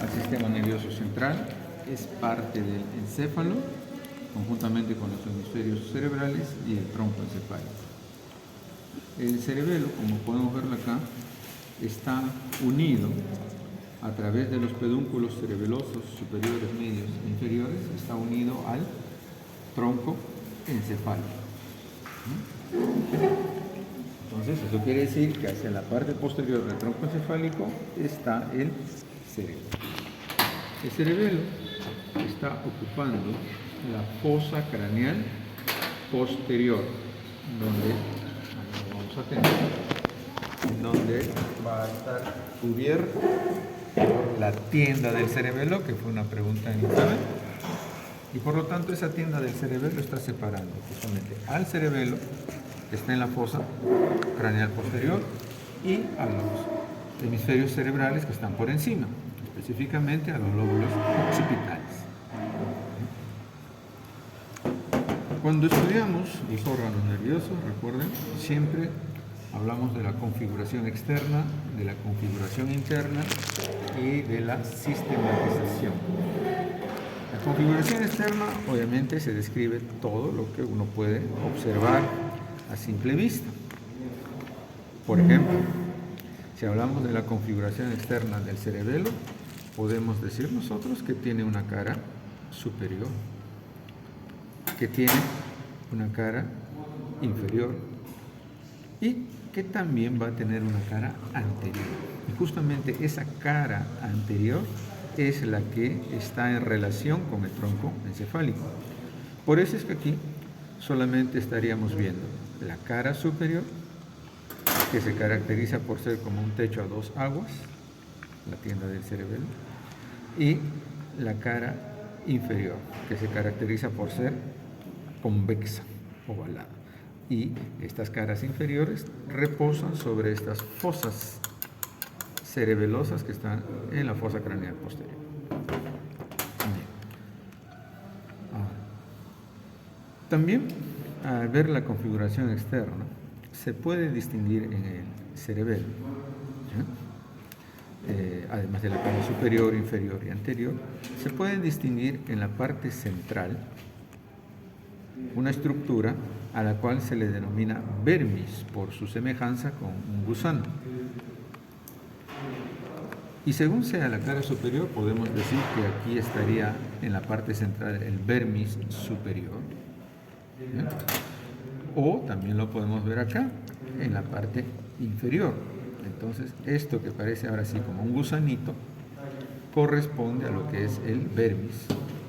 al sistema nervioso central, es parte del encéfalo, conjuntamente con los hemisferios cerebrales y el tronco encefálico. El cerebelo, como podemos verlo acá, está unido a través de los pedúnculos cerebelosos superiores, medios e inferiores, está unido al tronco encefálico. Entonces, eso quiere decir que hacia la parte posterior del tronco encefálico está el cerebelo. El cerebelo está ocupando la fosa craneal posterior, donde va a estar cubierto por la tienda del cerebelo, que fue una pregunta en el examen, y por lo tanto esa tienda del cerebelo está separando justamente al cerebelo, que está en la fosa craneal posterior, y a los hemisferios cerebrales que están por encima, específicamente a los lóbulos occipitales. Cuando estudiamos los órganos nerviosos, recuerden, siempre hablamos de la configuración externa, de la configuración interna y de la sistematización. La configuración externa, obviamente, se describe todo lo que uno puede observar a simple vista. Por ejemplo, si hablamos de la configuración externa del cerebelo, podemos decir nosotros que tiene una cara superior, que tiene una cara inferior y que también va a tener una cara anterior. Y justamente esa cara anterior es la que está en relación con el tronco encefálico. Por eso es que aquí solamente estaríamos viendo la cara superior, que se caracteriza por ser como un techo a dos aguas, la tienda del cerebelo, y la cara inferior, que se caracteriza por ser convexa, ovalada. Y estas caras inferiores reposan sobre estas fosas cerebelosas que están en la fosa craneal posterior. También, al ver la configuración externa, se puede distinguir en el cerebelo, además de la cara superior, inferior y anterior, se puede distinguir en la parte central una estructura a la cual se le denomina vermis por su semejanza con un gusano. Y según sea la cara superior, podemos decir que aquí estaría en la parte central el vermis superior. O también lo podemos ver acá, en la parte inferior. Entonces, esto que parece ahora sí como un gusanito, corresponde a lo que es el vermis,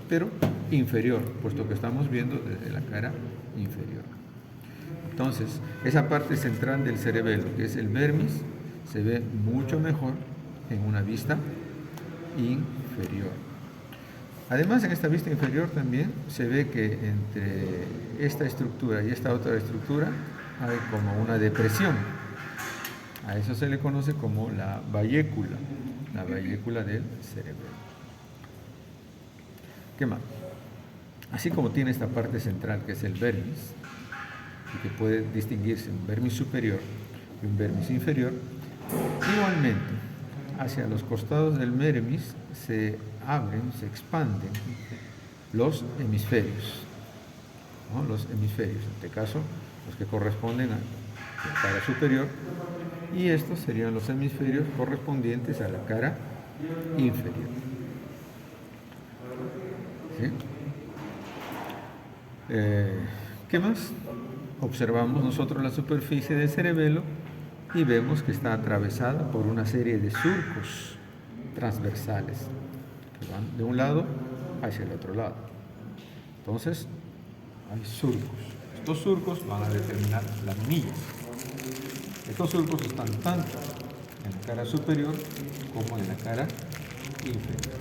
pero inferior, puesto que estamos viendo desde la cara inferior. Entonces, esa parte central del cerebelo, que es el vermis, se ve mucho mejor en una vista inferior. Además, en esta vista inferior también se ve que entre esta estructura y esta otra estructura hay como una depresión. A eso se le conoce como la vallécula del cerebelo. ¿Qué más? Así como tiene esta parte central que es el vermis, y que puede distinguirse un vermis superior y un vermis inferior, igualmente hacia los costados del vermis se abren, se expanden los hemisferios, ¿no? Los hemisferios, en este caso los que corresponden a la cara superior, y estos serían los hemisferios correspondientes a la cara inferior. ¿Sí? ¿Qué más? Observamos nosotros la superficie del cerebelo y vemos que está atravesada por una serie de surcos transversales que van de un lado hacia el otro lado. Entonces, hay surcos. Estos surcos van a determinar las millas. Estos surcos están tanto en la cara superior como en la cara inferior.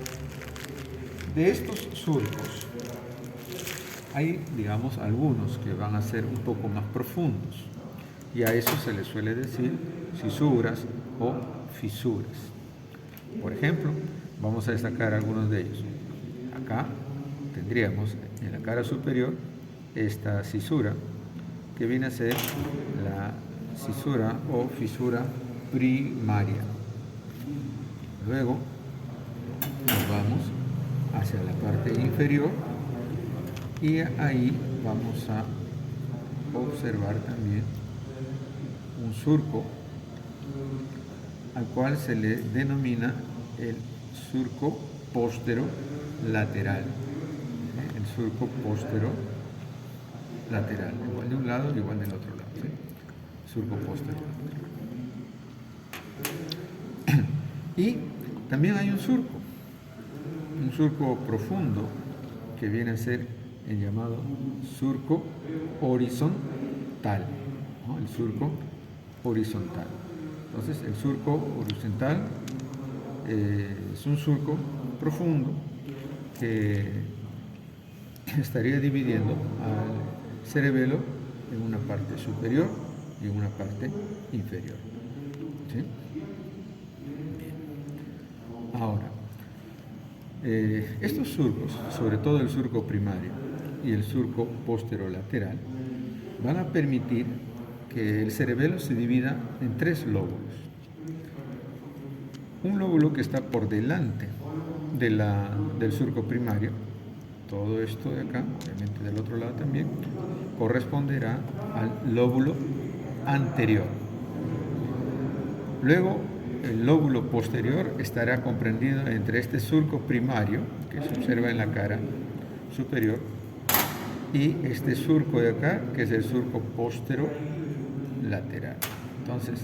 De estos surcos, hay, digamos, algunos que van a ser un poco más profundos, y a eso se les suele decir cisuras o fisuras. Por ejemplo, vamos a destacar algunos de ellos. Acá tendríamos en la cara superior esta cisura, que viene a ser la cisura o fisura primaria. Luego, vamos hacia la parte inferior y ahí vamos a observar también un surco al cual se le denomina el surco posterolateral. El surco posterolateral, igual de un lado y igual del otro lado. ¿Sí? Surco posterolateral. Y también hay un surco profundo que viene a ser el llamado surco horizontal, ¿no? El surco horizontal. Entonces, el surco horizontal es un surco profundo que estaría dividiendo al cerebelo en una parte superior y en una parte inferior. ¿Sí? Ahora, estos surcos, sobre todo el surco primario y el surco posterolateral, van a permitir que el cerebelo se divida en 3 lóbulos. Un lóbulo que está por delante del surco primario, todo esto de acá, obviamente del otro lado también, corresponderá al lóbulo anterior. Luego, el lóbulo posterior estará comprendido entre este surco primario, que se observa en la cara superior, y este surco de acá, que es el surco posterolateral. Entonces,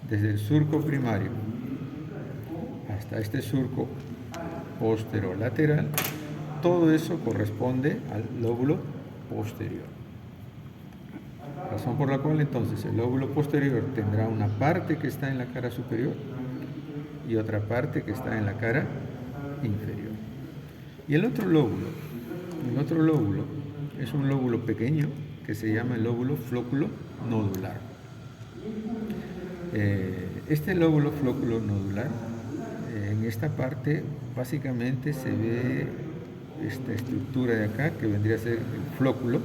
desde el surco primario hasta este surco posterolateral, todo eso corresponde al lóbulo posterior. Razón por la cual entonces el lóbulo posterior tendrá una parte que está en la cara superior y otra parte que está en la cara inferior. Y el otro lóbulo es un lóbulo pequeño que se llama el lóbulo flóculo nodular. Este lóbulo flóculo nodular, en esta parte básicamente se ve esta estructura de acá que vendría a ser el flóculo,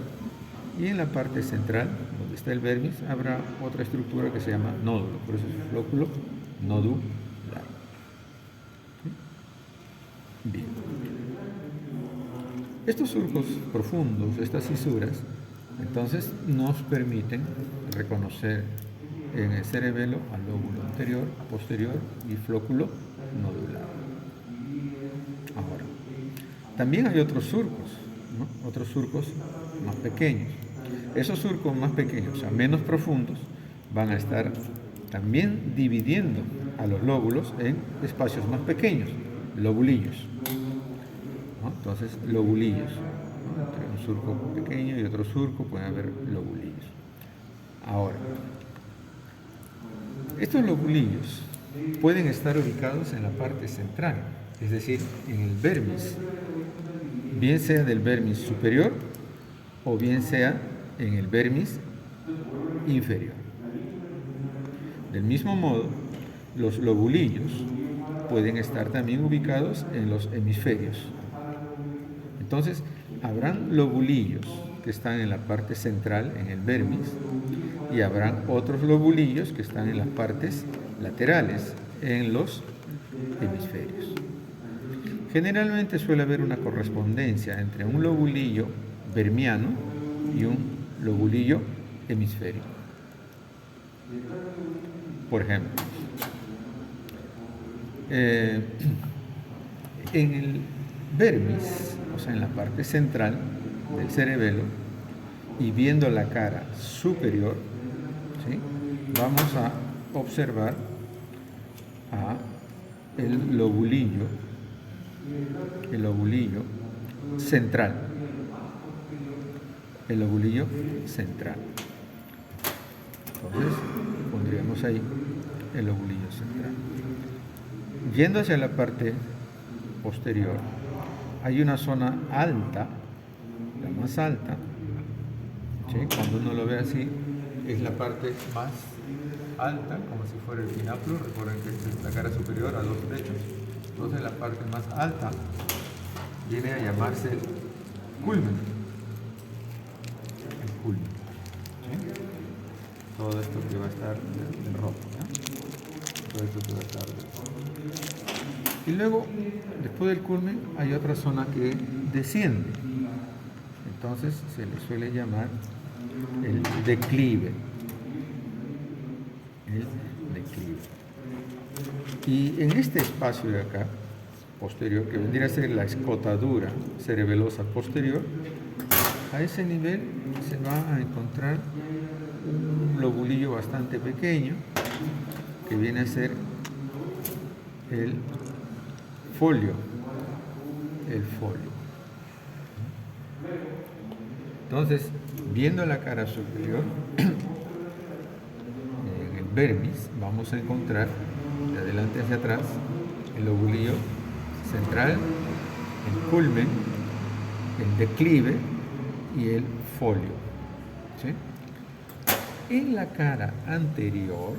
y en la parte central, donde está el vermis, habrá otra estructura que se llama nódulo, por eso es flóculo nodular. Bien. Estos surcos profundos, estas fisuras, entonces nos permiten reconocer en el cerebelo al lóbulo anterior, posterior y flóculo nodular. Ahora, también hay otros surcos, ¿no? Otros surcos más pequeños. Esos surcos más pequeños, o sea, menos profundos, van a estar también dividiendo a los lóbulos en espacios más pequeños, lobulillos, ¿no? Entonces, lobulillos, ¿no? Entre un surco pequeño y otro surco pueden haber lobulillos. Ahora, estos lobulillos pueden estar ubicados en la parte central, es decir, en el vermis, bien sea del vermis superior o bien sea en el vermis inferior. Del mismo modo, los lobulillos pueden estar también ubicados en los hemisferios. Entonces, habrán lobulillos que están en la parte central, en el vermis, y habrán otros lobulillos que están en las partes laterales, en los hemisferios. Generalmente suele haber una correspondencia entre un lobulillo vermiano y un lobulillo hemisférico. Por ejemplo, en el vermis, o sea, en la parte central del cerebelo, y viendo la cara superior, ¿sí?, vamos a observar el lobulillo central. El lobulillo central. Entonces, pondríamos ahí el lobulillo central. Yendo hacia la parte posterior, hay una zona alta, la más alta, ¿sí? Cuando uno lo ve así, es la parte más alta, como si fuera el pináculo. Recuerden que es la cara superior a 2 techos. Entonces, la parte más alta viene a llamarse el culmen. El culmen. ¿Sí? Todo esto que va a estar en rojo, ¿no? Todo esto que va a estar en rojo. Y luego, después del culmen, hay otra zona que desciende. Entonces se le suele llamar el declive. El declive. Y en este espacio de acá, posterior, que vendría a ser la escotadura cerebelosa posterior, a ese nivel se va a encontrar un lobulillo bastante pequeño, que viene a ser el folio. El folio. Entonces, viendo la cara superior, en el vermis, vamos a encontrar de adelante hacia atrás el lobulillo central, el culmen, el declive y el folio. ¿Sí? En la cara anterior,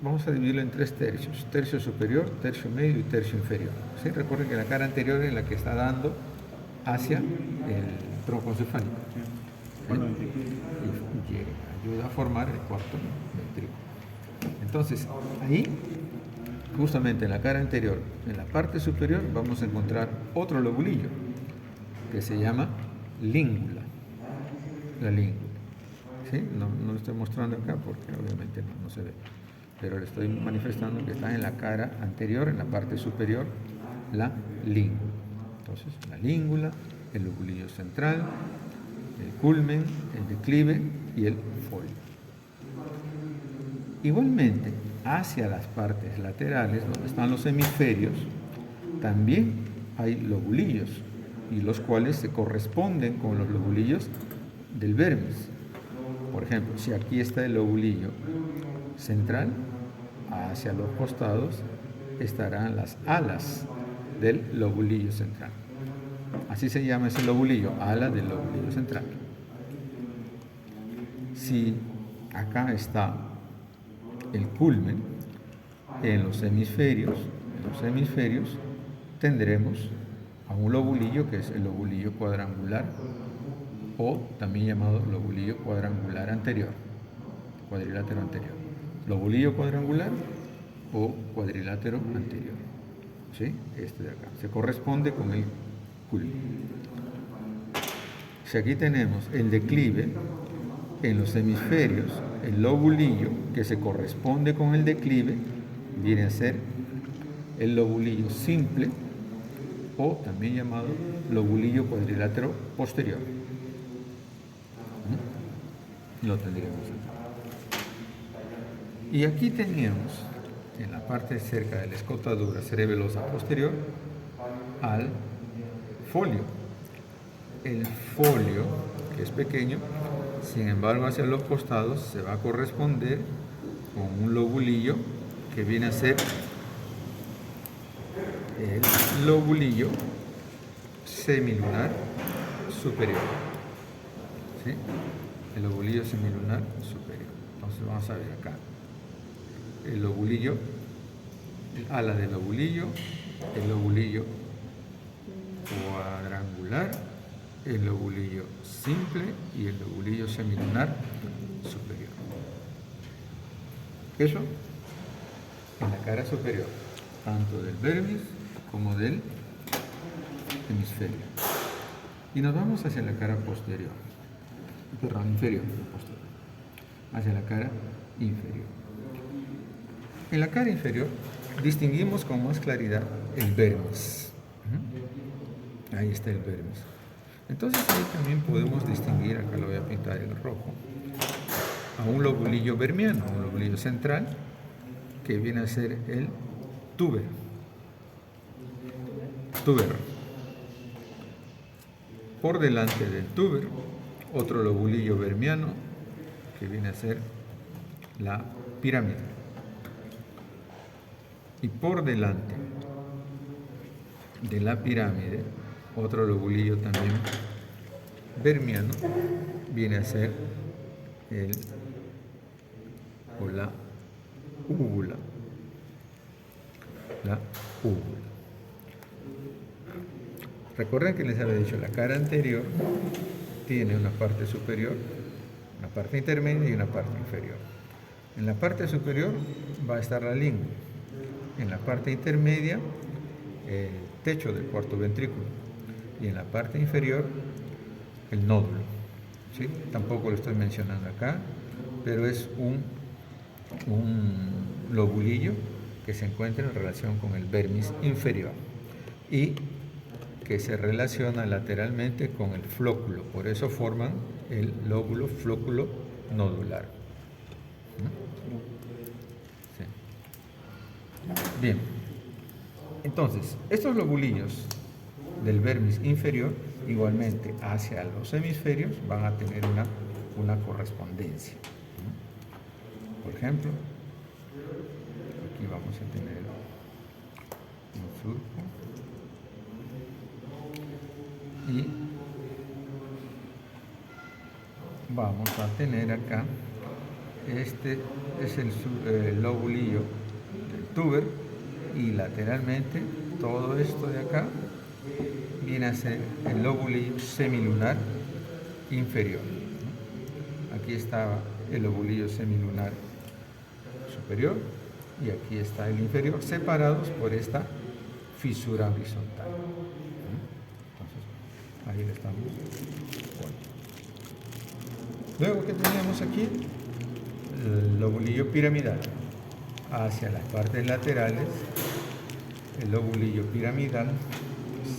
vamos a dividirlo en 3 tercios: tercio superior, tercio medio y tercio inferior. ¿Sí? Recuerden que la cara anterior es la que está dando hacia el tronco cefálico. ¿Sí? Y ayuda a formar el cuarto ventrículo. Entonces, ahí, justamente en la cara anterior, en la parte superior, vamos a encontrar otro lobulillo que se llama língula. La língula. ¿Sí? No lo estoy mostrando acá porque obviamente no se ve, pero le estoy manifestando que está en la cara anterior, en la parte superior, la língula. Entonces, la língula, el lobulillo central, el culmen, el declive y el folio. Igualmente, hacia las partes laterales, donde están los hemisferios, también hay lobulillos, y los cuales se corresponden con los lobulillos del vermis. Por ejemplo, si aquí está el lobulillo central, hacia los costados estarán las alas del lobulillo central. Así se llama ese lobulillo, ala del lobulillo central. Si acá está el culmen, en los hemisferios tendremos a un lobulillo que es el lobulillo cuadrangular, o también llamado lobulillo cuadrangular anterior, cuadrilátero anterior. Lobulillo cuadrangular o cuadrilátero anterior. ¿Sí? Este de acá. Se corresponde con el culmen. Si aquí tenemos el declive, en los hemisferios, el lobulillo que se corresponde con el declive viene a ser el lobulillo simple, o también llamado lobulillo cuadrilátero posterior. Lo tendríamos aquí. Y aquí teníamos, en la parte cerca de la escotadura cerebelosa posterior, al folio. El folio, que es pequeño, sin embargo hacia los costados se va a corresponder con un lobulillo que viene a ser el lobulillo semilunar superior. ¿Sí? El lobulillo semilunar superior. Entonces vamos a ver acá el lobulillo, el ala del lobulillo, el lobulillo cuadrangular, el lobulillo simple y el lobulillo semilunar superior. Eso en la cara superior, tanto del vermis como del hemisferio. Y nos vamos hacia la cara posterior, inferior, posterior, hacia la cara inferior. En la cara inferior distinguimos con más claridad el vermis. Ahí está el vermis. Entonces ahí también podemos distinguir, acá lo voy a pintar en rojo, a un lobulillo vermiano, un lobulillo central, que viene a ser el túber. Por delante del túber, otro lobulillo vermiano, que viene a ser la pirámide. Y por delante de la pirámide, otro lobulillo también vermiano, viene a ser el o la úvula. La úvula. Recuerden que les había dicho, la cara anterior tiene una parte superior, una parte intermedia y una parte inferior. En la parte superior va a estar la lengua. En la parte intermedia, el techo del cuarto ventrículo. Y en la parte inferior, el nódulo. ¿Sí? Tampoco lo estoy mencionando acá, pero es un lobulillo que se encuentra en relación con el vermis inferior y que se relaciona lateralmente con el flóculo. Por eso forman el lóbulo flóculo nodular. Sí. Bien, entonces, estos lobulillos del vermis inferior, igualmente hacia los hemisferios, van a tener una correspondencia. Por ejemplo, aquí vamos a tener un surco y vamos a tener acá, este es el lobulillo del tuber, y lateralmente todo esto de acá viene a ser el lobulillo semilunar inferior. Aquí está el lobulillo semilunar superior y aquí está el inferior, separados por esta fisura horizontal. Entonces, ahí le estamos poniendo. Luego, ¿qué tenemos aquí? El lobulillo piramidal. Hacia las partes laterales, el lobulillo piramidal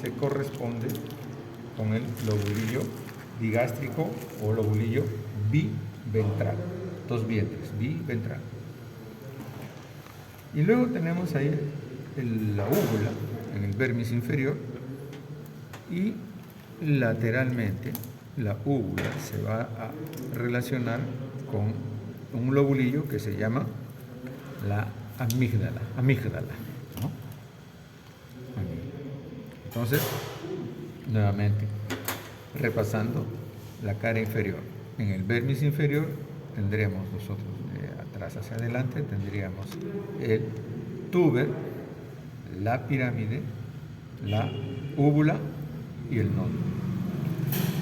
se corresponde con el lobulillo digástrico o lobulillo biventral. Dos vientres, biventral. Y luego tenemos ahí la úvula en el vermis inferior y lateralmente la úvula se va a relacionar con un lobulillo que se llama la amígdala, ¿no? Entonces, nuevamente, repasando la cara inferior. En el vermis inferior tendremos nosotros de atrás hacia adelante, tendríamos el tuber, la pirámide, la úvula y el nódulo.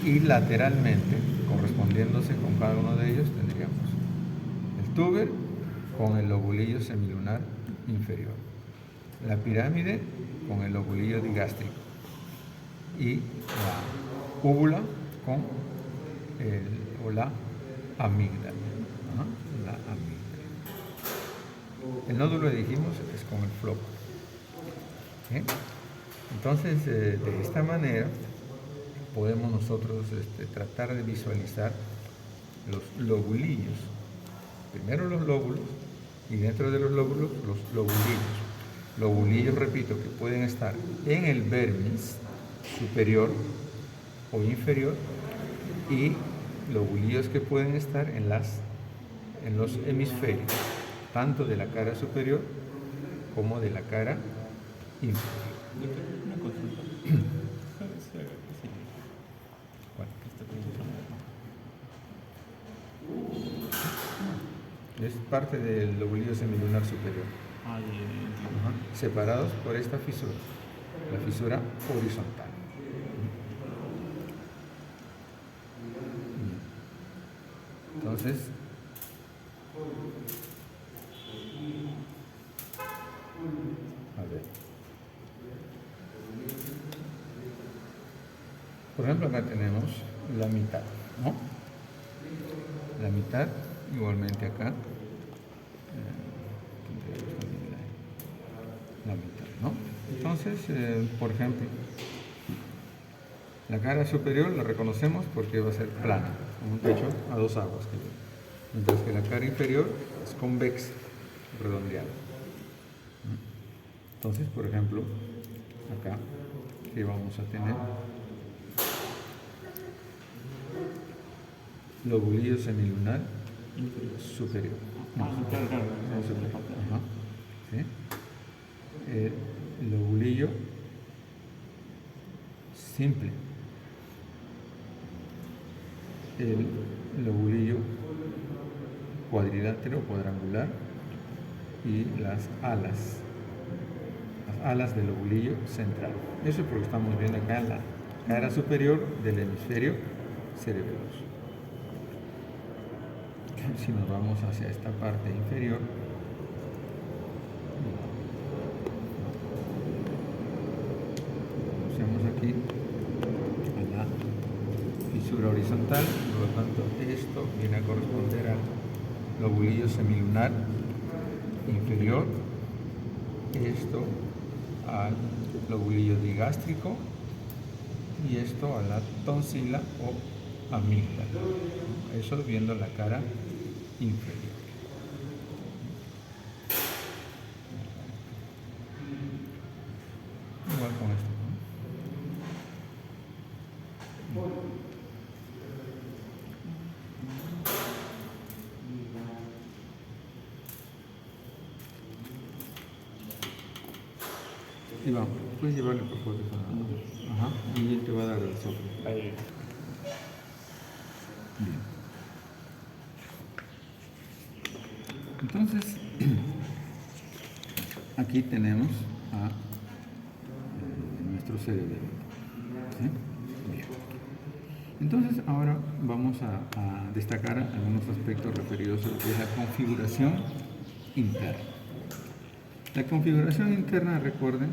Y lateralmente, correspondiéndose con cada uno de ellos, tendríamos el tuber con el lobulillo semilunar inferior, la pirámide con el lobulillo digástrico y la úvula con la amígdala. La amígdala. El nódulo, dijimos, es con el flóculo. ¿Sí? Entonces, de esta manera podemos nosotros tratar de visualizar los lobulillos. Primero los lóbulos y dentro de los lóbulos los lobulillos. Lobulillos, repito, que pueden estar en el vermis superior o inferior y lobulillos que pueden estar en los hemisferios, tanto de la cara superior como de la cara inferior. Una consulta. Es parte del lobulillo semilunar superior. Separados por esta fisura, la fisura horizontal. Entonces, a ver. Por ejemplo, acá tenemos la mitad, ¿no? La mitad, igualmente acá. La mitad, ¿no? Entonces, por ejemplo, la cara superior la reconocemos porque va a ser plana, con un techo a dos aguas. Mientras que la cara inferior es convexa, redondeada. Entonces, por ejemplo, acá, que vamos a tener lobulillo semilunar superior. Superior. Ajá. ¿Sí? El lobulillo simple, el lobulillo cuadrilátero o cuadrangular y las alas del lobulillo central. Eso es porque estamos viendo acá en la cara superior del hemisferio cerebeloso. si nos vamos hacia esta parte inferior, conocemos aquí a la fisura horizontal, por lo tanto esto viene a corresponder al lobulillo semilunar inferior, esto al lobulillo digástrico y esto a la tonsila o amígdala. Eso viendo la cara inferior. Igual con esto, ¿no? Iván, puedes llevarle por favor. Ajá, y él te va a dar el soplo. Ahí. Bien. Entonces, aquí tenemos a nuestro cerebro. ¿Sí? Bien. Entonces, ahora vamos a destacar algunos aspectos referidos a lo que es la configuración interna. La configuración interna, recuerden,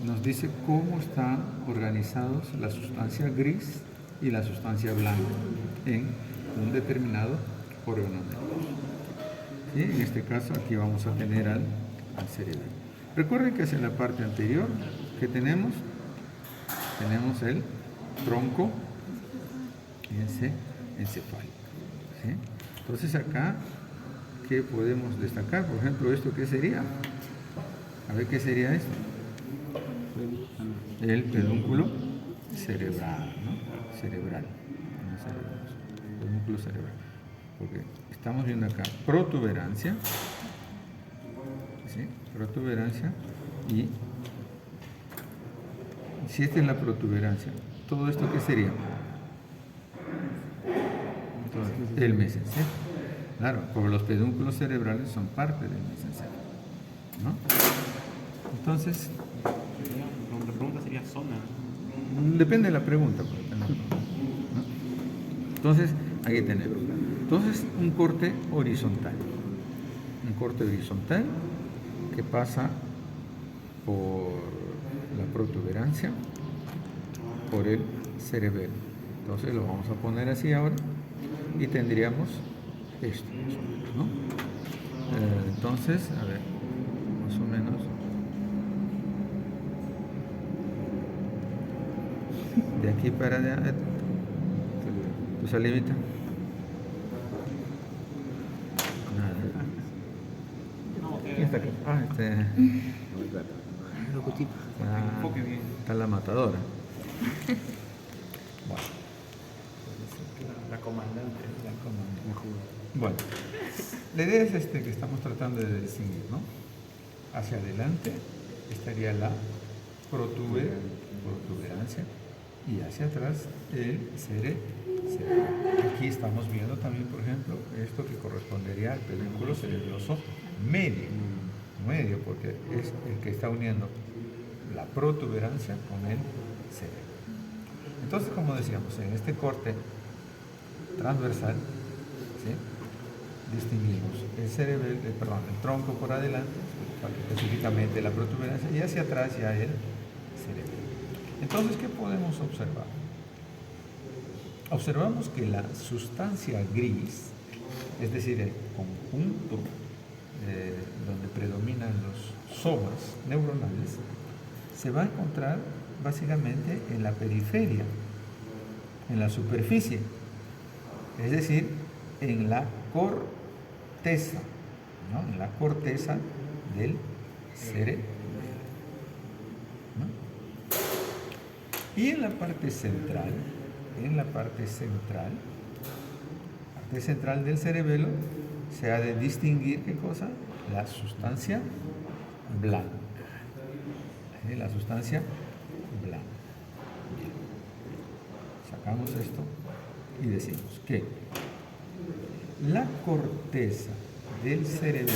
nos dice cómo están organizados la sustancia gris y la sustancia blanca en un determinado órgano nervioso. ¿Sí? En este caso, aquí vamos a tener al cerebro. Recuerden que hacia la parte anterior que tenemos el tronco encefálico. ¿Sí? Entonces acá, ¿qué podemos destacar? Por ejemplo, ¿esto qué sería? A ver, ¿qué sería esto? El pedúnculo cerebral, ¿no? Cerebral. Pedúnculo cerebral. Porque estamos viendo acá protuberancia, ¿sí? Protuberancia y si esta es la protuberancia, ¿todo esto qué sería? Entonces, el mesencéfalo. Claro, porque los pedúnculos cerebrales son parte del mesencéfalo, ¿no? Entonces, la pregunta sería zona. Depende de la pregunta, ¿no? Entonces, aquí tenemos. Entonces, un corte horizontal. Un corte horizontal que pasa por la protuberancia, por el cerebelo. Entonces, lo vamos a poner así ahora y tendríamos esto, ¿no? Entonces, a ver, más o menos. De aquí para allá, tu salivita. Nada. ¿Quién está acá? Está la matadora. Bueno. La comandante. Bueno, la idea es que estamos tratando de distinguir, ¿no? Hacia adelante estaría la protuberancia y hacia atrás el cerebro. Aquí estamos viendo también, por ejemplo, esto que correspondería al pedúnculo cerebroso medio, porque es el que está uniendo la protuberancia con el cerebro. Entonces, como decíamos, en este corte transversal, ¿sí? Distinguimos el tronco por adelante, específicamente la protuberancia, y hacia atrás ya el cerebro. Entonces, ¿qué podemos observar? Observamos que la sustancia gris, es decir, el conjunto donde predominan los somas neuronales, se va a encontrar básicamente en la periferia, en la superficie, es decir, en la corteza, ¿no? En la corteza del cerebro, ¿no? Y en la parte central del cerebelo, se ha de distinguir ¿qué cosa? La sustancia blanca. La sustancia blanca. Bien. Sacamos esto y decimos que la corteza del cerebelo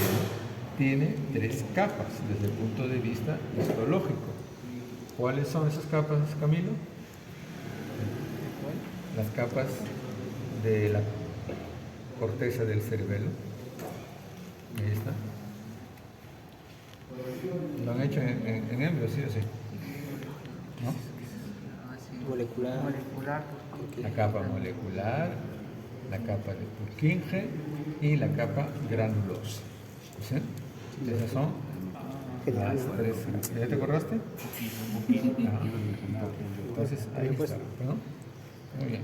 tiene 3 capas desde el punto de vista histológico. ¿Cuáles son esas capas, Camilo? Las capas de la corteza del cerebelo. Ahí está. Lo han hecho en embrios, sí o sí. ¿No? Molecular. La capa molecular, la capa de Purkinje y la capa granulosa. ¿Sí? Esas son las tres. ¿Ya te acordaste? Ah, entonces ahí está. ¿No? Muy bien.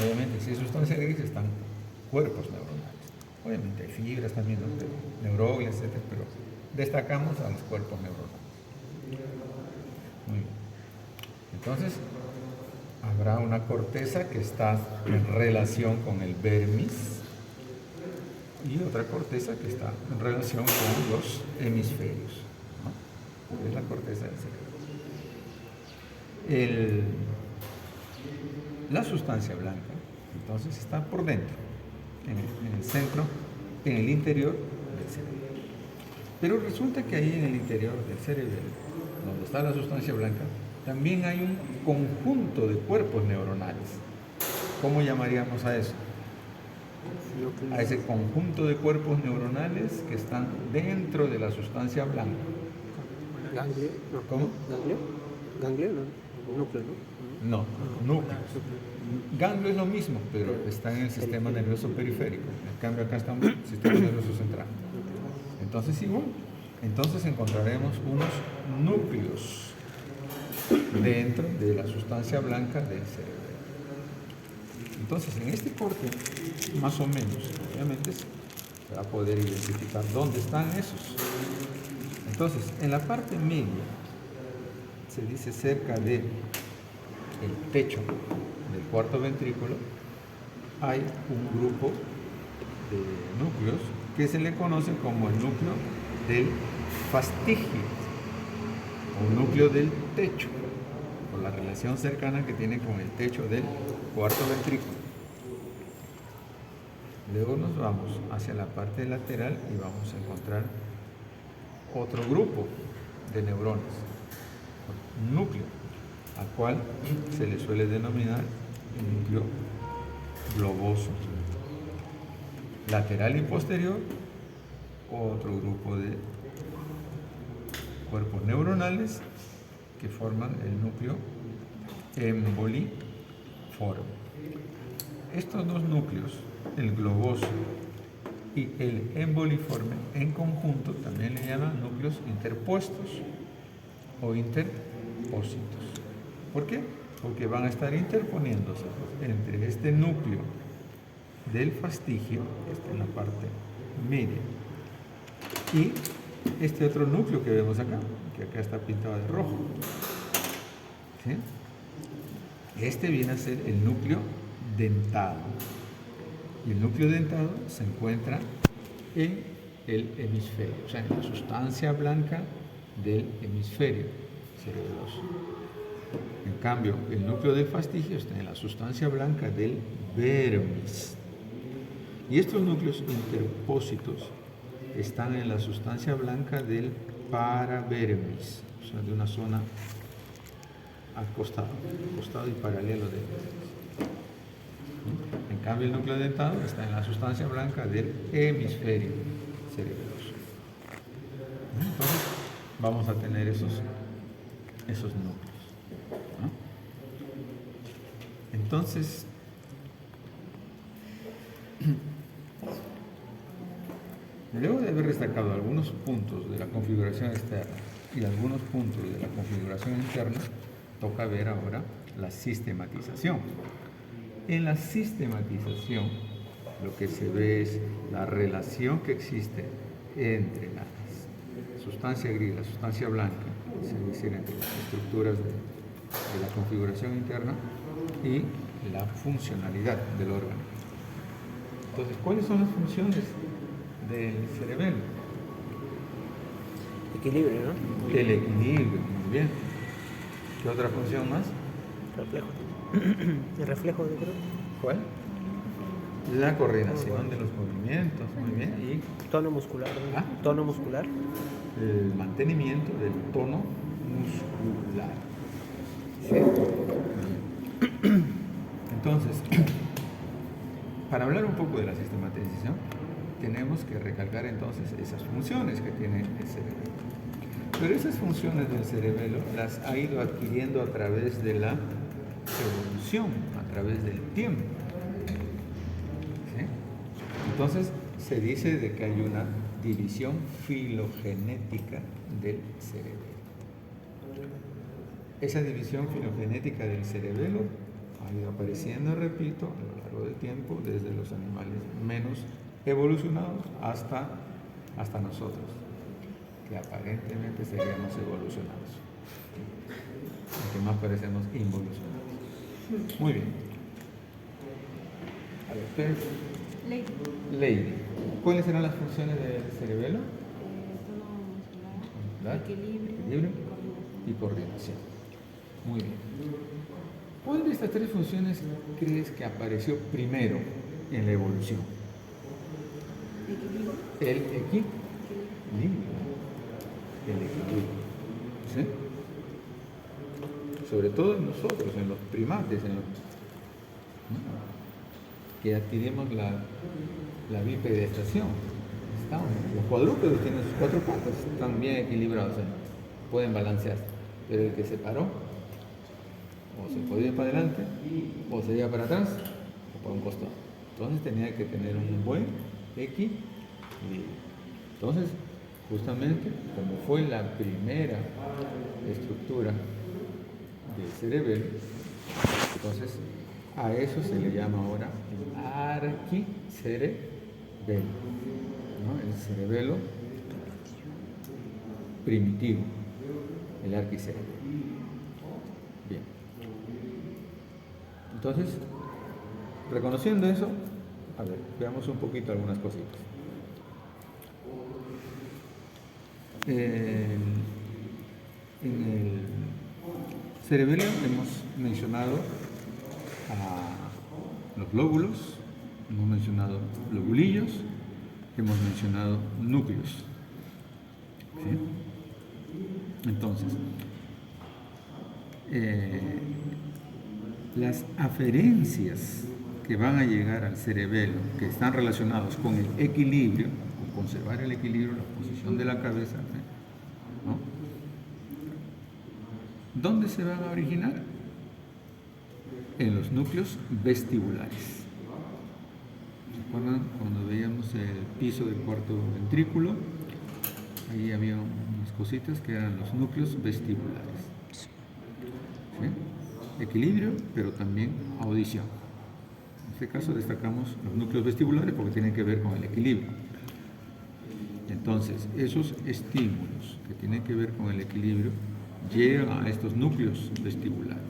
Obviamente, si es sustancia gris, están cuerpos neuronales. Obviamente hay fibras también, ¿no? Neuroglias, etc. Pero destacamos a los cuerpos neuronales. Muy bien. Entonces, habrá una corteza que está en relación con el vermis y otra corteza que está en relación con los hemisferios, ¿no? Es la corteza del cerebro. La sustancia blanca, entonces, está por dentro, en el centro, en el interior del cerebro. Pero resulta que ahí en el interior del cerebro, donde está la sustancia blanca, también hay un conjunto de cuerpos neuronales. ¿Cómo llamaríamos a eso? A ese conjunto de cuerpos neuronales que están dentro de la sustancia blanca. Ganglio. No. ¿Cómo? Ganglio. Ganglio, no. Núcleo, ¿no? No, núcleos. Ganglio es lo mismo, pero está en el sistema nervioso periférico. En cambio acá está en el sistema nervioso central. Entonces igual. Entonces encontraremos unos núcleos dentro de la sustancia blanca del cerebro. Entonces, en este corte, más o menos, obviamente se va a poder identificar dónde están esos. Entonces, en la parte media, se dice cerca del techo del cuarto ventrículo, hay un grupo de núcleos que se le conoce como el núcleo del fastigio o núcleo del techo, por la relación cercana que tiene con el techo del cuarto ventrículo. Luego nos vamos hacia la parte lateral y vamos a encontrar otro grupo de neuronas, un núcleo, al cual se le suele denominar el núcleo globoso. Lateral y posterior, otro grupo de cuerpos neuronales que forman el núcleo emboliforme. Estos dos núcleos, el globoso y el emboliforme, en conjunto también le llaman núcleos interpuestos o interpósitos. ¿Por qué? Porque van a estar interponiéndose entre este núcleo del fastigio, que está en la parte media, y este otro núcleo que vemos acá, que acá está pintado de rojo. ¿Sí? Este viene a ser el núcleo dentado. Y el núcleo dentado se encuentra en el hemisferio, o sea, en la sustancia blanca del hemisferio cerebroso. En cambio, el núcleo del fastigio está en la sustancia blanca del vermis. Y estos núcleos interpósitos están en la sustancia blanca del paravermis, o sea, de una zona al costado y paralelo del vermis. En cambio, el núcleo dentado está en la sustancia blanca del hemisferio cerebroso. Entonces, vamos a tener esos núcleos, ¿no? Entonces, luego de haber destacado algunos puntos de la configuración externa y algunos puntos de la configuración interna, toca ver ahora la sistematización. En la sistematización, lo que se ve es la relación que existe entre la sustancia gris y la sustancia blanca, es decir, entre las estructuras de la configuración interna y la funcionalidad del órgano. Entonces, ¿cuáles son las funciones del cerebelo? Equilibrio, ¿no? El equilibrio, muy bien. ¿Qué otra función más? Reflejo. El reflejo, yo creo. ¿Cuál? La coordinación de los movimientos, muy bien. Y Tono muscular. ¿no? ¿Ah? Tono muscular. el mantenimiento del tono muscular. ¿Sí? Entonces, para hablar un poco de la sistematización, tenemos que recalcar entonces esas funciones que tiene el cerebelo. Pero esas funciones del cerebelo las ha ido adquiriendo a través de la evolución, a través del tiempo. ¿Sí? Entonces se dice de que hay una división filogenética del cerebelo. Esa división filogenética del cerebelo ha ido apareciendo, repito, a lo largo del tiempo, desde los animales menos evolucionados hasta nosotros, que aparentemente seríamos evolucionados, aunque más parecemos involucionados. Muy bien. A ver, ustedes. Ley. ¿Cuáles serán las funciones del cerebelo? Equilibrio y coordinación. Muy bien. ¿Cuál de estas tres funciones crees que apareció primero en la evolución? El equilibrio. El equilibrio. ¿Sí? Sobre todo en nosotros, en los primates, que adquirimos la bipedestación. Los cuadrúpedos tienen sus cuatro patas, están bien equilibrados, pueden balancear, pero el que se paró, o se podía ir para adelante, o se iba para atrás, o para un costado. Entonces tenía que tener un buen equilibrio. Entonces, justamente, como fue la primera estructura del cerebelo, entonces a eso se le llama ahora el arquicerebelo, ¿no? El cerebelo primitivo, el arquicerebelo. Bien. Entonces, reconociendo eso, a ver, veamos un poquito algunas cositas. En el cerebelo hemos mencionado a los lóbulos, hemos mencionado lobulillos, hemos mencionado núcleos. ¿Sí? Entonces, las aferencias que van a llegar al cerebelo, que están relacionados con el equilibrio, con conservar el equilibrio, la posición de la cabeza, ¿no? ¿Dónde se van a originar? En los núcleos vestibulares. ¿Se acuerdan cuando veíamos el piso del cuarto ventrículo? Ahí había unas cositas que eran los núcleos vestibulares. ¿Sí? Equilibrio, pero también audición. En este caso destacamos los núcleos vestibulares porque tienen que ver con el equilibrio. Entonces, esos estímulos que tienen que ver con el equilibrio llegan a estos núcleos vestibulares.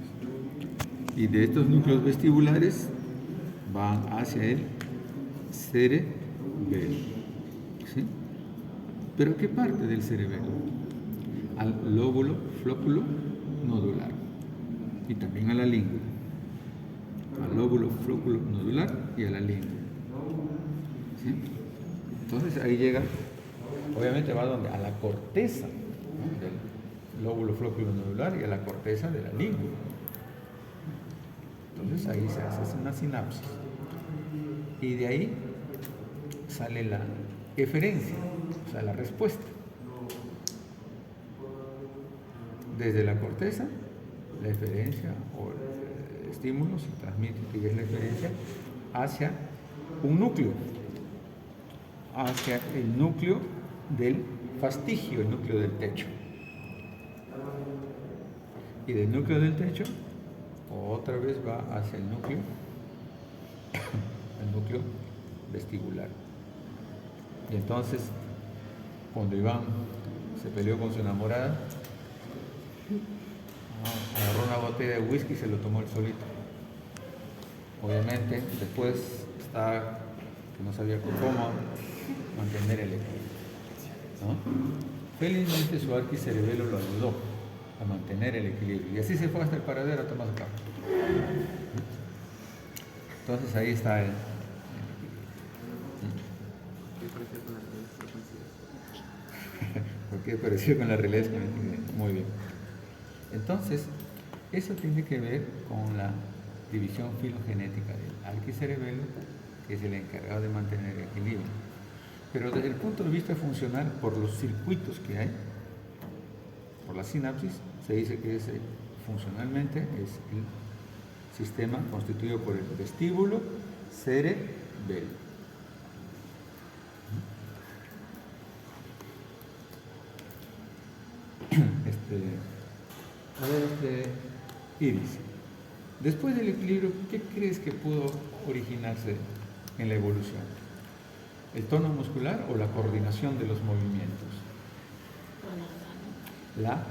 Y de estos núcleos vestibulares van hacia el cerebelo. ¿Sí? ¿Pero qué parte del cerebelo? Al lóbulo flóculo nodular y también a la língula. Al lóbulo flóculo nodular y a la língula. ¿Sí? Entonces ahí llega, obviamente va donde, a la corteza, ¿no? Del lóbulo flóculo nodular y a la corteza de la língula. Entonces ahí se hace una sinapsis y de ahí sale la eferencia, o sea, la respuesta. Desde la corteza, la eferencia o el estímulo se transmite, que es la eferencia, hacia un núcleo, hacia el núcleo del fastigio, el núcleo del techo. Y del núcleo del techo otra vez va hacia el núcleo vestibular. Y entonces, cuando Iván se peleó con su enamorada, agarró una botella de whisky y se lo tomó él solito. Obviamente, después estaba que no sabía cómo mantener el equilibrio, ¿no? Felizmente su arquicerebelo lo ayudó a mantener el equilibrio. Y así se fue hasta el paradero a tomar su café. Entonces ahí está el ¿Por qué pareció con la realidad? Muy bien. Entonces, eso tiene que ver con la división filogenética del arquicerebelo que es el encargado de mantener el equilibrio. Pero desde el punto de vista funcional, por los circuitos que hay, por la sinapsis, se dice que funcionalmente es el sistema constituido por el vestíbulo cerebelo. A ver, Iris, después del equilibrio, ¿qué crees que pudo originarse en la evolución? ¿El tono muscular o la coordinación de los movimientos? La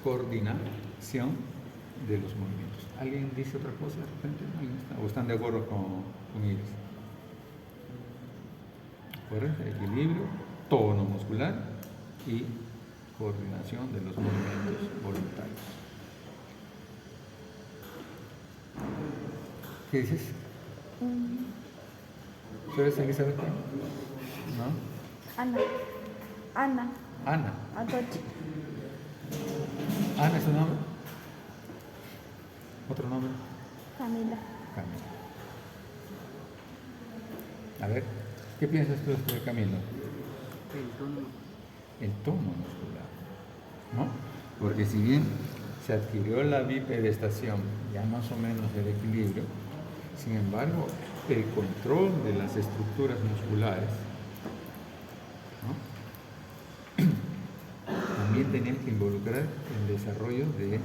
coordinación de los movimientos. ¿Alguien dice otra cosa de repente? ¿Alguien está? ¿O están de acuerdo con Iris? Acuérdense, equilibrio, tono muscular y coordinación de los movimientos voluntarios. ¿Qué dices? ¿Tú eres Elizabeth? ¿No? Ana. Ana. Atochi. ¿Ana es su nombre? ¿Otro nombre? Camila. Camila. A ver, ¿qué piensas tú de Camilo? El tono muscular, ¿no? Porque si bien se adquirió la bipedestación, ya más o menos el equilibrio, sin embargo, el control de las estructuras musculares, ¿no? También tenían que involucrar el desarrollo de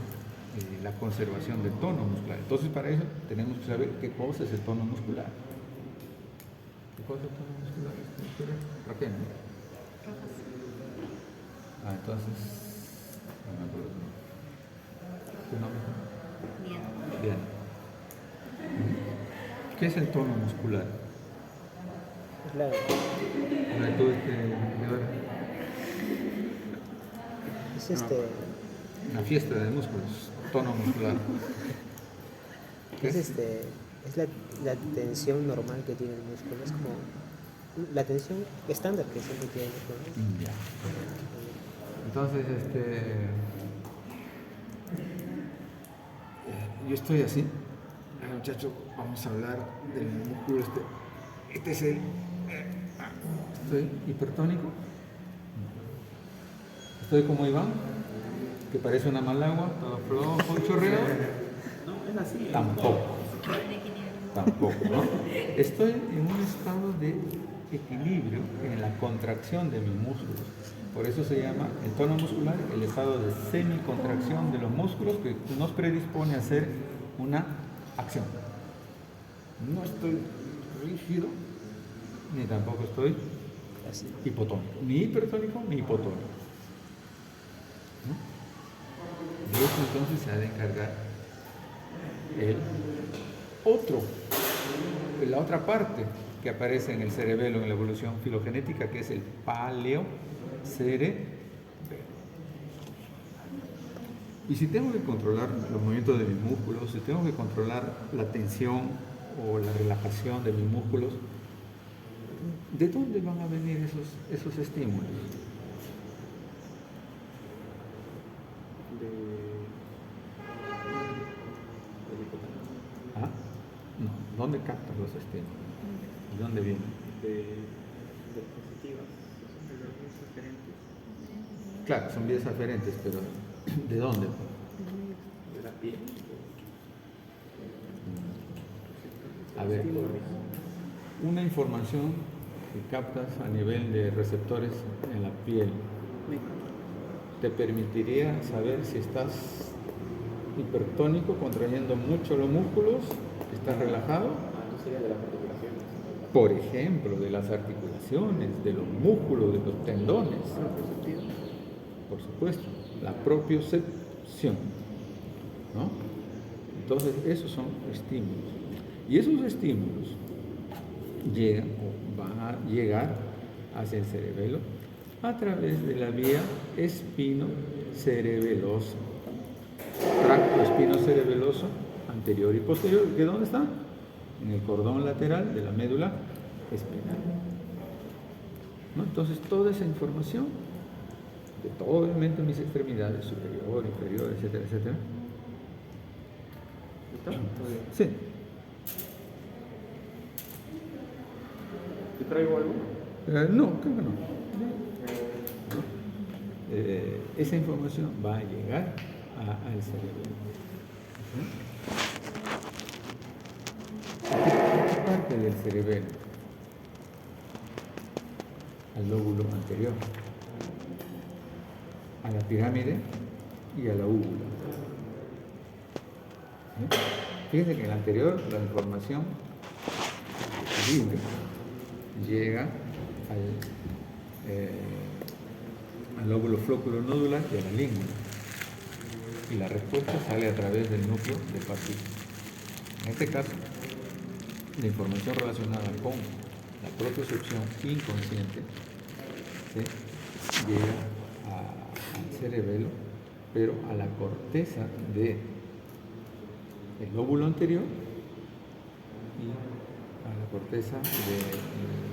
la conservación del tono muscular. Entonces, para eso tenemos que saber qué cosa es el tono muscular. ¿Qué cosa es el tono muscular? Raquel, ¿no? Entonces, no me acuerdo tu nombre. Bien. ¿Qué es el tono muscular? Claro. Es Una fiesta de músculos, tono muscular. ¿Qué es es la tensión normal que tiene el músculo, es como la tensión estándar que siempre tiene el músculo. Ya. Entonces, yo estoy así. Muchachos, vamos a hablar del músculo este es el... ¿Estoy hipertónico? ¿Estoy como Iván? Que parece una malagua, todo flojo, un chorreo. No, es así. Tampoco, ¿no? Estoy en un estado de equilibrio en la contracción de mis músculos. Por eso se llama el tono muscular el estado de semicontracción de los músculos que nos predispone a hacer una acción. No estoy rígido, ni tampoco estoy hipotónico, ni hipertónico ni hipotónico. ¿No? De eso entonces se ha de encargar la otra parte que aparece en el cerebelo en la evolución filogenética, que es el paleocerebelo. Y si tengo que controlar los movimientos de mis músculos, si tengo que controlar la tensión o la relajación de mis músculos, ¿de dónde van a venir esos estímulos? ¿Ah? No, ¿dónde captas los estímulos? ¿De dónde vienen? De positivas, son de las vías aferentes. Claro, son vías aferentes, pero ¿de dónde? De la piel. A ver, una información que captas a nivel de receptores en la piel te permitiría saber si estás hipertónico, contrayendo mucho los músculos, estás relajado. No sería de las articulaciones. Por ejemplo, de las articulaciones, de los músculos, de los tendones. Por supuesto, la propiocepción, ¿no? Entonces, esos son estímulos. Y esos estímulos llegan o van a llegar hacia el cerebelo a través de la vía espinocerebelosa. Tracto espinocerebeloso anterior y posterior, ¿que dónde está? En el cordón lateral de la médula espinal, ¿no? Entonces, toda esa información de todo, obviamente, mis extremidades, superior, inferior, etcétera, etcétera. ¿Está? Sí. traigo algo? No, creo que no. Esa información va a llegar al cerebelo. ¿A qué parte del cerebelo? Al lóbulo anterior, a la pirámide y a la úvula. Fíjense que en el anterior la información libre llega al lóbulo flóculo nodular y a la língula, y la respuesta sale a través del núcleo de Pascal. En este caso, la información relacionada con la propiocepción inconsciente llega al cerebelo, pero a la corteza del lóbulo anterior y a la corteza de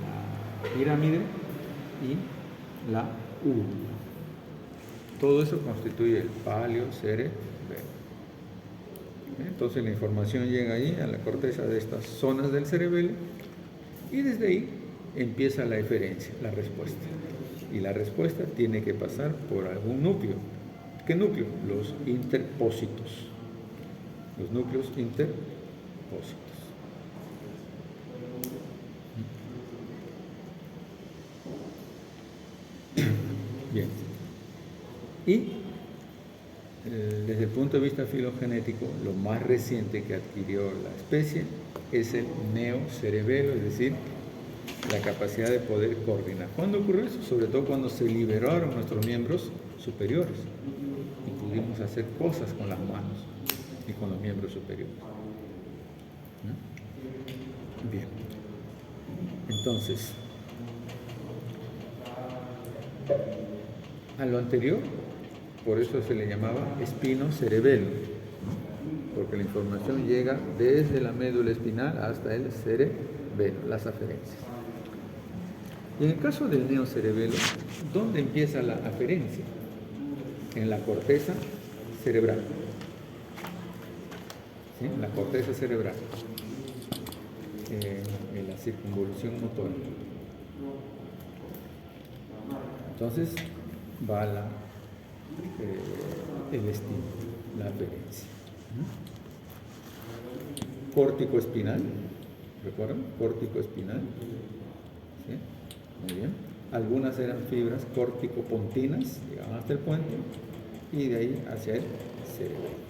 la pirámide y la úvula. Todo eso constituye el palio cerebelo. Entonces la información llega ahí a la corteza de estas zonas del cerebelo y desde ahí empieza la eferencia, la respuesta. Y la respuesta tiene que pasar por algún núcleo. ¿Qué núcleo? Los interpósitos. Los núcleos interpósitos. Bien. Y desde el punto de vista filogenético, lo más reciente que adquirió la especie es el neocerebelo, es decir, la capacidad de poder coordinar. ¿Cuándo ocurrió eso? Sobre todo cuando se liberaron nuestros miembros superiores y pudimos hacer cosas con las manos y con los miembros superiores. Bien. Entonces, a lo anterior, por eso se le llamaba espinocerebelo, porque la información llega desde la médula espinal hasta el cerebelo, las aferencias. Y en el caso del neocerebelo, ¿dónde empieza la aferencia? En la corteza cerebral. ¿Sí? En la corteza cerebral. En la circunvolución motora. Entonces va el estímulo, la aferencia. Córtico espinal, ¿recuerdan? Córtico espinal. ¿Sí? Muy bien. Algunas eran fibras córtico-pontinas, llegaban hasta el puente y de ahí hacia el cerebro.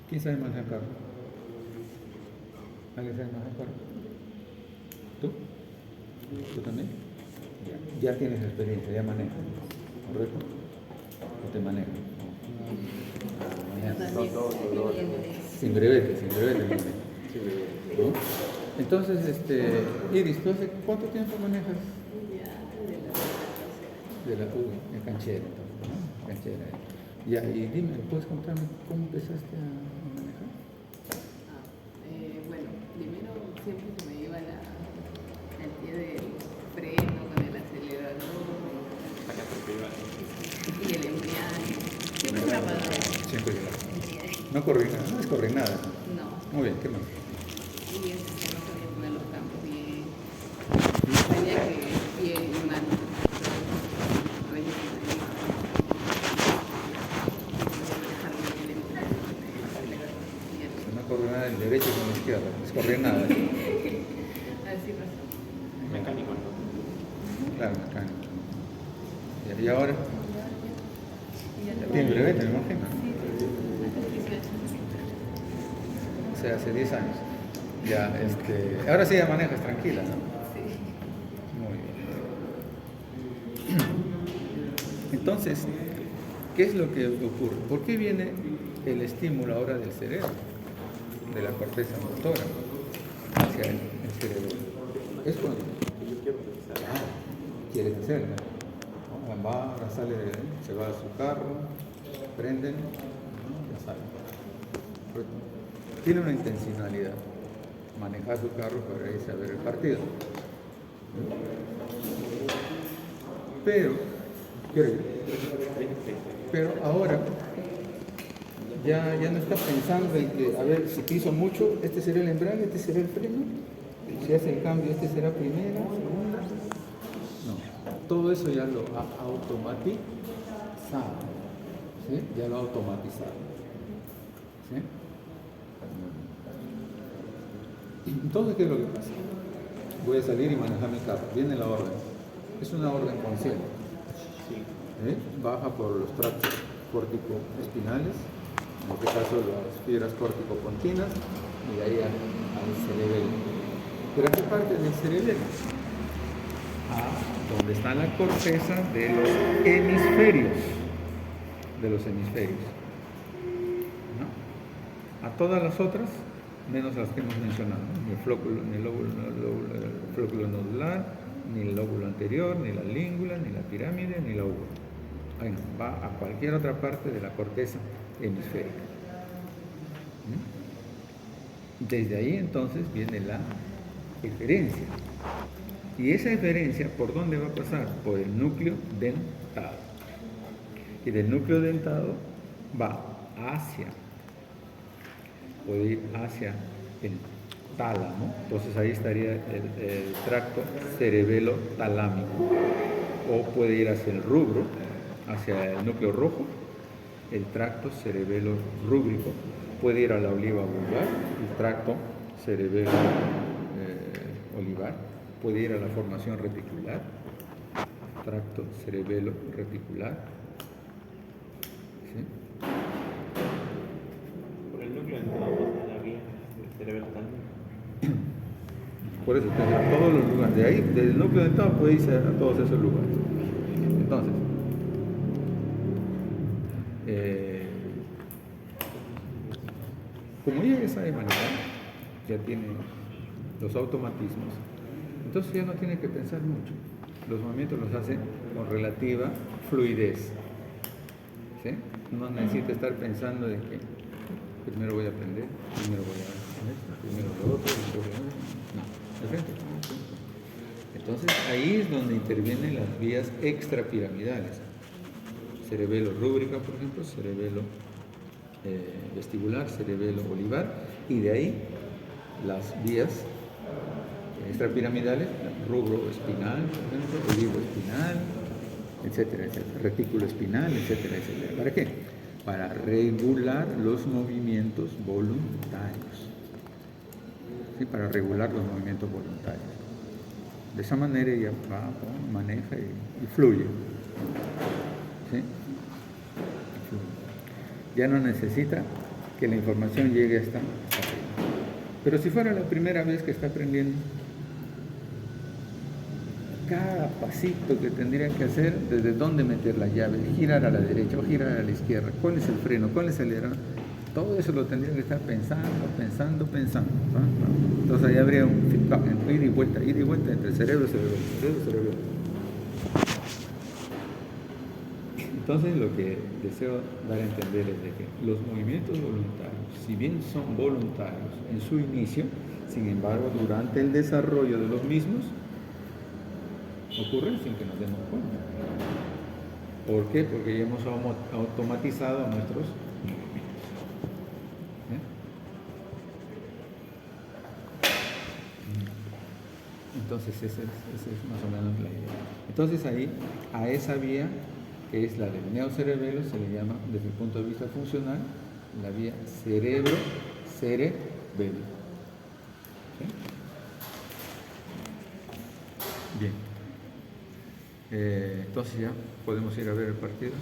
¿Quién sabe manejar carro? ¿Alguien sabe manejar carro? ¿Tú? ¿Tú también? Ya tienes experiencia, ya manejas, ¿correcto? ¿O te manejas? Sin brevete manejas. ¿No? Entonces, Iris, ¿tú hace cuánto tiempo manejas? De la en canchera, ¿no? Canchera. Ya, y dime, ¿puedes contarme cómo empezaste a manejar? Bueno, primero siempre que me iba al pie del freno, con el acelerador y el embrague. Siempre grabado. Siempre grabado. No corrí nada, no es correr nada. No. Muy bien, ¿qué más? Y no sabía poner los campos bien. Sabía que pie y mano. A veces me iba. No correr nada del derecho con la izquierda, es correr nada. Así pasó. Mecánico, ¿no? Claro, mecánico. ¿Y ahora? Y ya Tiene brevete, me imagino. Sí, hace 18. O sea, hace 10 años. Ya, ahora sí ya manejas tranquila, ¿no? Sí. Muy bien. Entonces, ¿qué es lo que ocurre? ¿Por qué viene el estímulo ahora del cerebro, de la corteza motora, hacia el cerebro? Es cuando quieres hacerlo. ¿No? Va, ahora sale, se va a su carro, prenden, ¿no? Ya sale. Tiene una intencionalidad, manejar su carro para irse a ver el partido. Pero ahora ya no está pensando en que, a ver, si piso mucho, este será el embrague, este será el freno. Si hace el cambio, este será primera, segunda. No, todo eso ya lo ha automatizado. ¿Sí? Ya lo ha automatizado. ¿Sí? Entonces, ¿qué es lo que pasa? Voy a salir y manejar mi carro. Viene la orden. Es una orden consciente. Baja por los tractos córtico-espinales, en este caso las fibras córtico-pontinas, y de ahí al cerebelo. ¿Pero a qué parte del cerebelo? Donde está la corteza de los hemisferios. ¿No? A todas las otras, menos las que hemos mencionado, ¿no? Ni el flóculo nodular, ni el lóbulo anterior, ni la língula, ni la pirámide, ni la úvula. Bueno, va a cualquier otra parte de la corteza hemisférica. Desde ahí entonces viene la eferencia. Y esa eferencia, ¿por dónde va a pasar? Por el núcleo dentado. Y del núcleo dentado va puede ir hacia el tálamo. Entonces ahí estaría el tracto cerebelo-talámico. O puede ir hacia el rubro, hacia el núcleo rojo, el tracto cerebelo-rúbrico. Puede ir a la oliva vulvar, el tracto cerebelo-olivar. Puede ir a la formación reticular, tracto cerebelo-reticular. ¿Sí? Por el núcleo dentado pasa la vía del cerebelo también. Por eso, a todos los lugares. De ahí, desde el núcleo dentado puede irse a todos esos lugares. Entonces, como ella ya sabe manejar, ya tiene los automatismos, entonces ya no tiene que pensar mucho. Los movimientos los hace con relativa fluidez. ¿Sí? No necesita estar pensando de que primero voy a aprender, primero voy a hacer esto, primero lo otro, después lo otro. No, de frente. Entonces ahí es donde intervienen las vías extrapiramidales. Cerebelo rúbrica, por ejemplo, cerebelo vestibular, cerebelo olivar, y de ahí las vías extrapiramidales, rubro espinal, por ejemplo, olivo espinal, etcétera, etcétera, retículo espinal, etcétera, etcétera. ¿Para qué? Para regular los movimientos voluntarios. ¿Sí? Para regular los movimientos voluntarios. De esa manera ella va, maneja y fluye. ¿Sí? Ya no necesita que la información llegue hasta arriba. Pero si fuera la primera vez que está aprendiendo, cada pasito que tendría que hacer, desde dónde meter la llave, girar a la derecha o girar a la izquierda, cuál es el freno, cuál es el acelerado, todo eso lo tendría que estar pensando. ¿No? Entonces ahí habría un feedback, ida y vuelta entre cerebro y cerebro. Entonces lo que deseo dar a entender es de que los movimientos voluntarios, si bien son voluntarios en su inicio, sin embargo durante el desarrollo de los mismos, ocurren sin que nos demos cuenta. ¿Por qué? Porque ya hemos automatizado a nuestros movimientos. Entonces esa es más o menos la idea. Entonces ahí, a esa vía, que es la del neocerebelo, se le llama, desde el punto de vista funcional, la vía cerebro-cerebelo. ¿Sí? Bien. Entonces ya podemos ir a ver el partido.